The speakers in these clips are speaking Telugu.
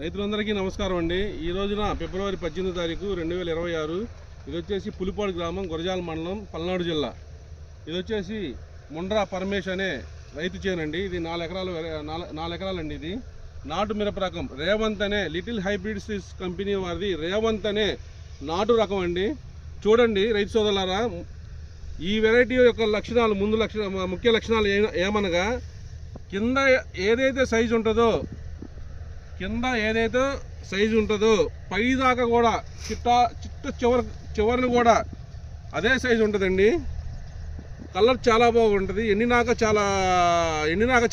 రైతులందరికీ నమస్కారం అండి. ఈ రోజున ఫిబ్రవరి 18వ తారీఖు 2026. ఇది వచ్చేసి పులిపాడు గ్రామం, గురజాల మండలం, పల్నాడు జిల్లా. ఇది వచ్చేసి ముండ్రా పరమేష్ అనే రైతు చేనండి. ఇది 4 ఎకరాలండి. ఇది నాటు మిరప రకం రేవంత్ అనే లిటిల్ హైబ్రిడ్స్ కంపెనీ వారిది రేవంత్ అనే నాటు రకం అండి. చూడండి రైతు సోదరులారా, ఈ వెరైటీ యొక్క లక్షణాలు ముఖ్య లక్షణాలు ఏమనగా కింద ఏదైతే సైజు ఉంటుందో పైదాకా కూడా చిట్ట చివరిని కూడా అదే సైజు ఉంటుందండి. కలర్ చాలా బాగుంటుంది. ఎండినాక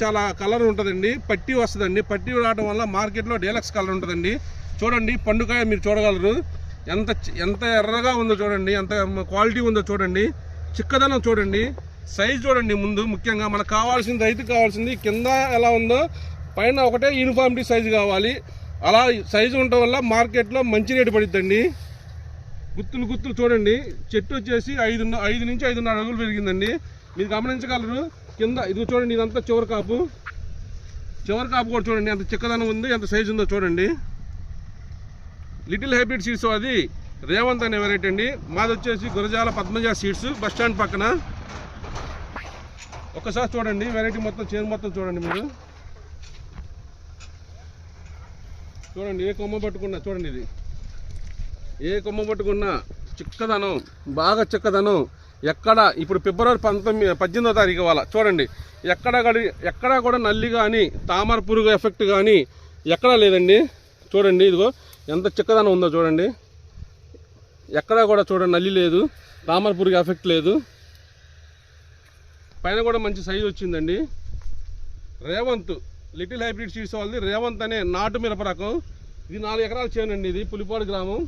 చాలా కలర్ ఉంటుందండి. పట్టి వస్తుందండి. పట్టి రావడం వల్ల మార్కెట్లో డీలక్స్ కలర్ ఉంటుందండి. చూడండి పండుకాయ మీరు చూడగలరు. ఎంత ఎర్రగా ఉందో చూడండి, ఎంత క్వాలిటీ ఉందో చూడండి. చిక్కదనం చూడండి, సైజు చూడండి. ముందు ముఖ్యంగా మనకు కావాల్సింది, రైతుకు కావాల్సింది కింద ఎలా ఉందో పైన ఒకటే యూనిఫామిటీ సైజు కావాలి. అలా సైజు ఉండటం వల్ల మార్కెట్లో మంచి రేటు పడుతుందండి. గుత్తులు చూడండి. చెట్టు వచ్చేసి 5 నుంచి 5.5 అడుగులు పెరిగిందండి. మీరు గమనించగలరు. కింద ఇది చూడండి, ఇదంతా చివరి కాపు కూడా చూడండి. ఎంత చిక్కదనం ఉంది, ఎంత సైజు ఉందో చూడండి. లిటిల్ హైబ్రిడ్ సీడ్స్ అది రేవంత్ అనే వెరైటీ అండి. మాది వచ్చేసి Gurajala Padmaja seeds, bus stand పక్కన. ఒక్కసారి చూడండి వెరైటీ మొత్తం, చేను మొత్తం చూడండి. మీరు చూడండి, ఏ కొమ్మ పట్టుకున్నా చూడండి. ఇది ఏ కొమ్మ పట్టుకున్నా చిక్కదనం, బాగా చిక్కదనం. ఇప్పుడు ఫిబ్రవరి 18వ తారీఖు వాళ్ళ చూడండి, ఎక్కడా కూడా నల్లి కానీ తామర పురుగు ఎఫెక్ట్ కానీ ఎక్కడా లేదండి. చూడండి ఇదిగో ఎంత చిక్కదనం ఉందో చూడండి. ఎక్కడా కూడా చూడండి నల్లి లేదు, తామర పురుగు ఎఫెక్ట్ లేదు. పైన కూడా మంచి సైజు వచ్చిందండి. రేవంత్ లిటిల్ హైబ్రిడ్ సీడ్స్ వాళ్ళది రేవంత్ అనే నాటు మిరప రకం. ఇది 4 ఎకరాల చేనండి. ఇది పులిపాడు గ్రామం.